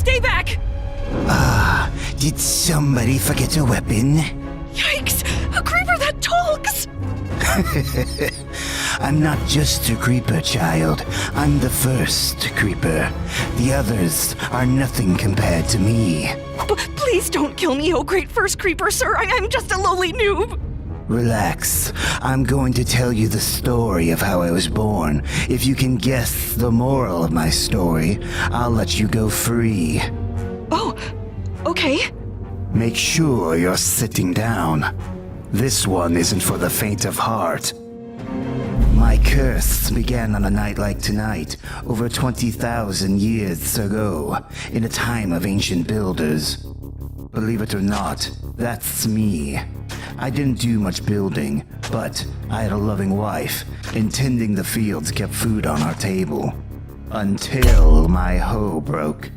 Stay back! Did somebody forget a weapon? Yikes! A creeper that talks! I'm not just a creeper, child. I'm the first creeper. The others are nothing compared to me. Please don't kill me, oh great first creeper, sir. I'm just a lowly noob. Relax. I'm going to tell you the story of how I was born. If you can guess the moral of my story, I'll let you go free. Oh, okay. Make sure you're sitting down. This one isn't for the faint of heart. My curse began on a night like tonight, over 20,000 years ago, in a time of ancient builders. Believe it or not, that's me. I didn't do much building, but I had a loving wife, and tending the fields kept food on our table. Until my hoe broke.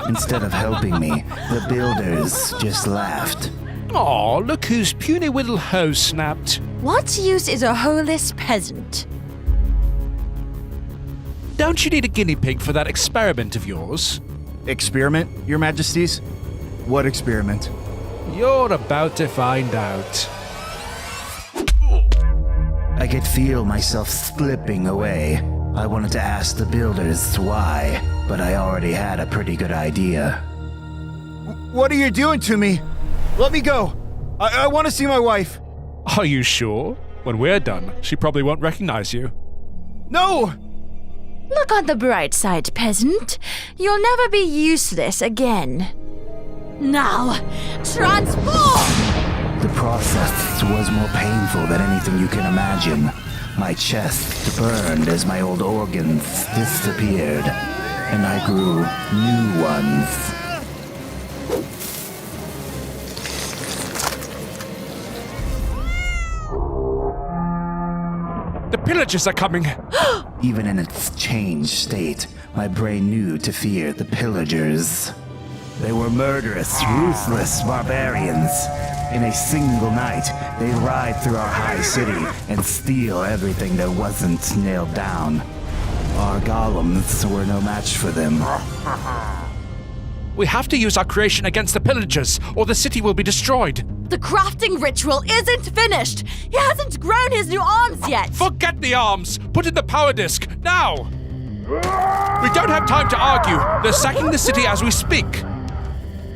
Instead of helping me, the builders just laughed. Aw, look whose puny little hoe snapped. What use is a hoeless peasant? Don't you need a guinea pig for that experiment of yours? Experiment, Your Majesties? What experiment? You're about to find out. I could feel myself slipping away. I wanted to ask the builders why, but I already had a pretty good idea. What are you doing to me? Let me go. I want to see my wife. Are you sure? When we're done, she probably won't recognize you. No! Look on the bright side, peasant. You'll never be useless again. Now, transform! The process was more painful than anything you can imagine. My chest burned as my old organs disappeared, and I grew new ones. The pillagers are coming! Even in its changed state, my brain knew to fear the pillagers. They were murderous, ruthless barbarians. In a single night, they'd ride through our high city and steal everything that wasn't nailed down. Our golems were no match for them. We have to use our creation against the pillagers, or the city will be destroyed. The crafting ritual isn't finished. He hasn't grown his new arms yet. Forget the arms! Put in the power disk, now! We don't have time to argue. They're sacking the city as we speak.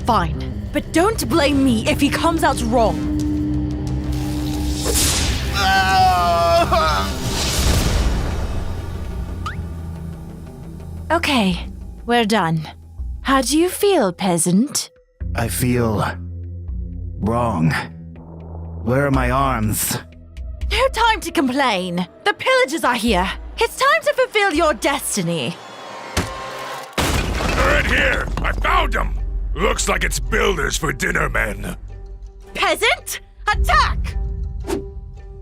Fine, but don't blame me if he comes out wrong. Okay, we're done. How do you feel, peasant? I feel wrong. Where are my arms? No time to complain. The pillagers are here. It's time to fulfill your destiny. They're in here! I found them! Looks like it's builders for dinner men. Peasant, attack!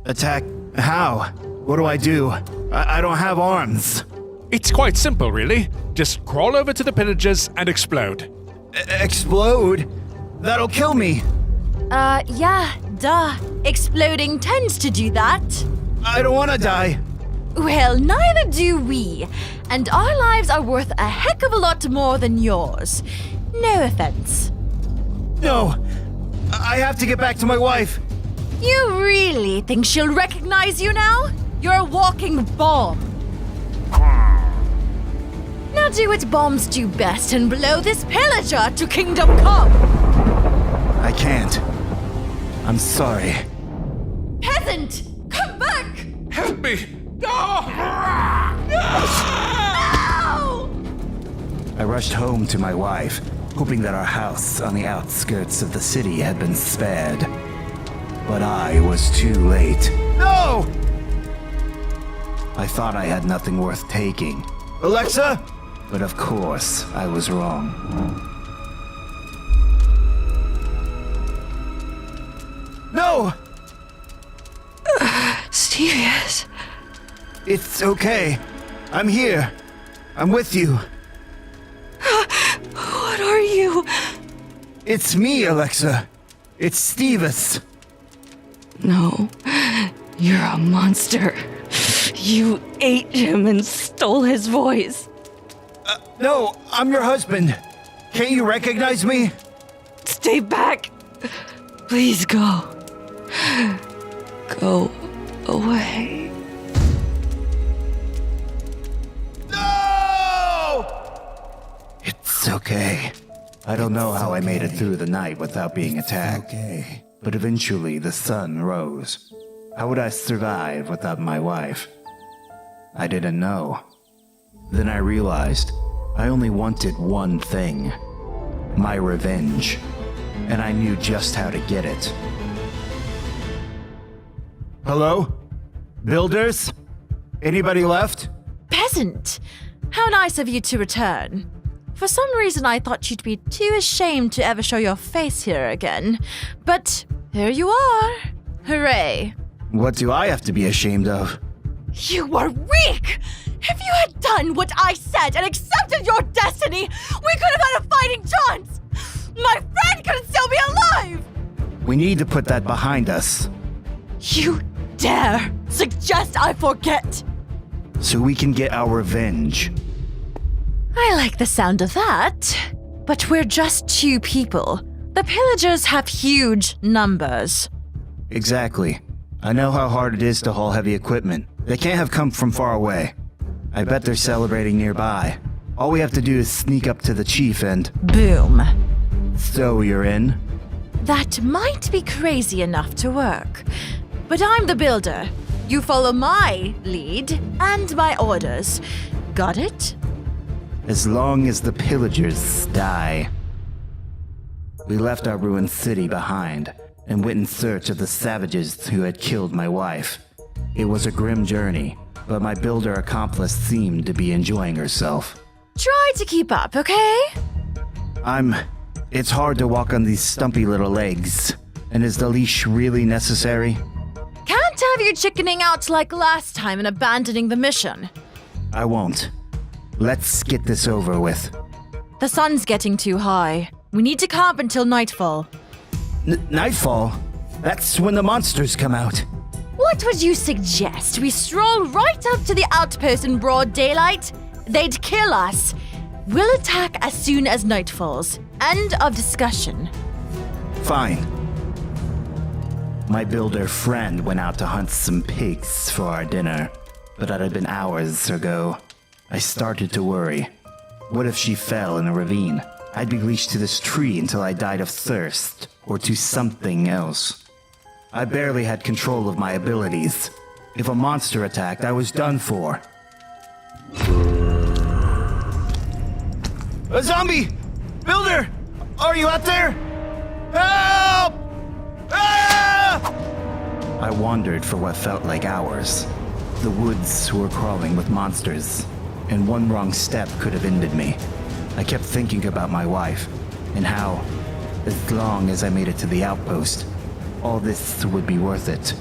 Attack? How? What do I do? I don't have arms. It's quite simple, really. Just crawl over to the pillagers and explode. Explode? That'll kill me. Yeah, duh. Exploding tends to do that. I don't want to die. Well, neither do we. And our lives are worth a heck of a lot more than yours. No offense. No. I have to get back to my wife. You really think she'll recognize you now? You're a walking bomb. Now do what bombs do best and blow this pillager to Kingdom Come. I can't. I'm sorry. Peasant, come back! Help me! No! I rushed home to my wife, hoping that our house on the outskirts of the city had been spared. But I was too late. No! I thought I had nothing worth taking. Alexa? But of course, I was wrong. No! Steveus. It's okay. I'm here. I'm with you. What are you? It's me, Alexa. It's Steveus. No, you're a monster. You ate him and stole his voice. No, I'm your husband. Can't you recognize me? Stay back. Please go. Go away. No! It's okay. I don't know how I made it through the night without being attacked. Okay. But eventually the sun rose. How would I survive without my wife? I didn't know. Then I realized I only wanted one thing. My revenge. And I knew just how to get it. Hello? Builders? Anybody left? Peasant! How nice of you to return. For some reason, I thought you'd be too ashamed to ever show your face here again. But here you are. Hooray. What do I have to be ashamed of? You were weak! If you had done what I said and accepted your destiny, we could have had a fighting chance! My friend could still be alive! We need to put that behind us, You dare suggest I forget! so we can get our revenge. I like the sound of that. But we're just 2 people. The pillagers have huge numbers. Exactly. I know how hard it is to haul heavy equipment. They can't have come from far away. I bet they're celebrating nearby. All we have to do is sneak up to the chief and... Boom. So you're in? That might be crazy enough to work. But I'm the builder. You follow my lead and my orders. Got it? As long as the pillagers die. We left our ruined city behind and went in search of the savages who had killed my wife. It was a grim journey, but my builder accomplice seemed to be enjoying herself. Try to keep up, okay? It's hard to walk on these stumpy little legs. And is the leash really necessary? Can't have you chickening out like last time and abandoning the mission. I won't. Let's get this over with. The sun's getting too high. We need to camp until nightfall. Nightfall? That's when the monsters come out. What would you suggest? We stroll right up to the outpost in broad daylight? They'd kill us. We'll attack as soon as night falls. End of discussion. Fine. My builder friend went out to hunt some pigs for our dinner, but that had been hours ago. I started to worry. What if she fell in a ravine? I'd be leashed to this tree until I died of thirst, or to something else. I barely had control of my abilities. If a monster attacked, I was done for. A zombie! Builder! Are you out there? Help! Ah! I wandered for what felt like hours. The woods were crawling with monsters, and one wrong step could have ended me. I kept thinking about my wife, and how, as long as I made it to the outpost, all this would be worth it.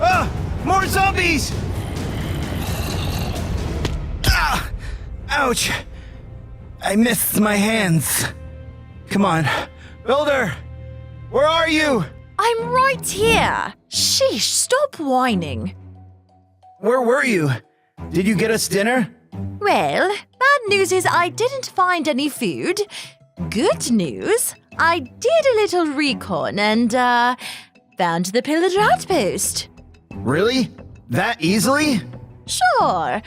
Ah! More zombies! Ah! Ouch! I missed my hands. Come on. Builder! Where are you? I'm right here. Sheesh, stop whining. Where were you? Did you get us dinner? Well, bad news is I didn't find any food. Good news, I did a little recon and, found the pillager outpost. Really? That easily? Sure.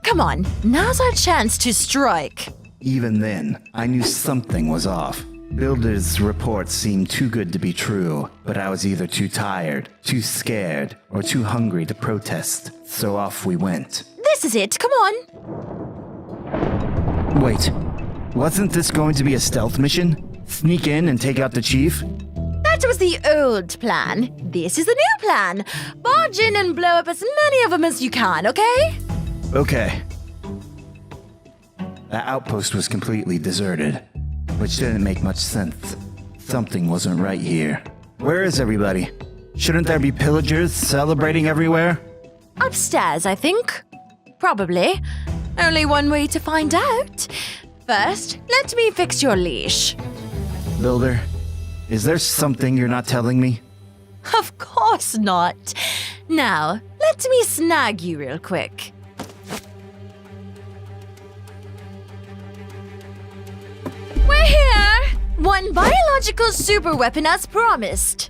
Come on, now's our chance to strike. Even then, I knew something was off. Builder's reports seemed too good to be true, but I was either too tired, too scared, or too hungry to protest, so off we went. This is it, come on. Wait, wasn't this going to be a stealth mission? Sneak in and take out the chief? That was the old plan. This is the new plan. Barge in and blow up as many of them as you can, okay? Okay. That outpost was completely deserted, which didn't make much sense. Something wasn't right here. Where is everybody? Shouldn't there be pillagers celebrating everywhere? Upstairs, I think. Probably. Only one way to find out. First, let me fix your leash. Builder, is there something you're not telling me? Of course not. Now, let me snag you real quick. We're here! One biological superweapon as promised.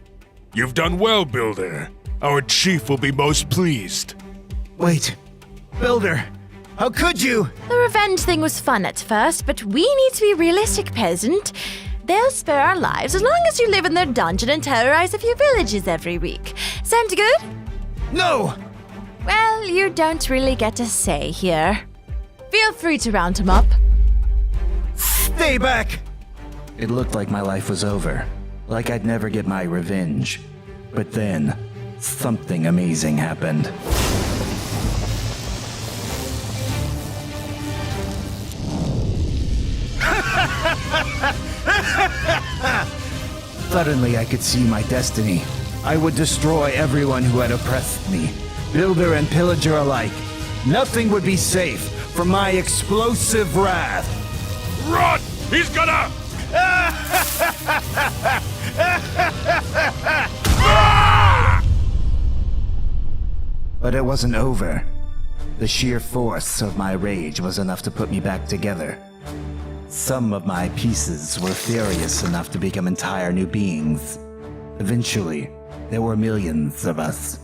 You've done well, Builder. Our chief will be most pleased. Wait. Builder, how could you? The revenge thing was fun at first, but we need to be realistic, peasant. They'll spare our lives as long as you live in their dungeon and terrorize a few villages every week. Sound good? No! Well, you don't really get a say here. Feel free to round him up. Stay back! It looked like my life was over, like I'd never get my revenge. But then, something amazing happened. Suddenly I could see my destiny. I would destroy everyone who had oppressed me, builder and pillager alike. Nothing would be safe from my explosive wrath. Run! He's gonna... But it wasn't over. The sheer force of my rage was enough to put me back together. Some of my pieces were furious enough to become entire new beings. Eventually, there were millions of us.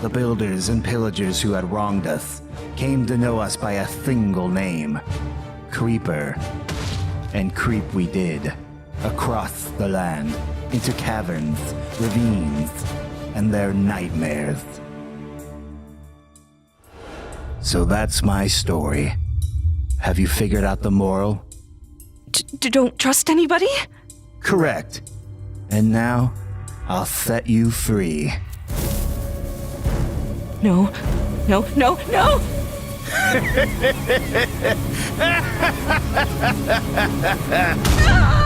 The builders and pillagers who had wronged us came to know us by a single name, Creeper. And creep we did, across the land, into caverns, ravines, and their nightmares. So that's my story. Have you figured out the moral? Don't trust anybody? Correct. And now, I'll set you free. No, no, no, no! Ah!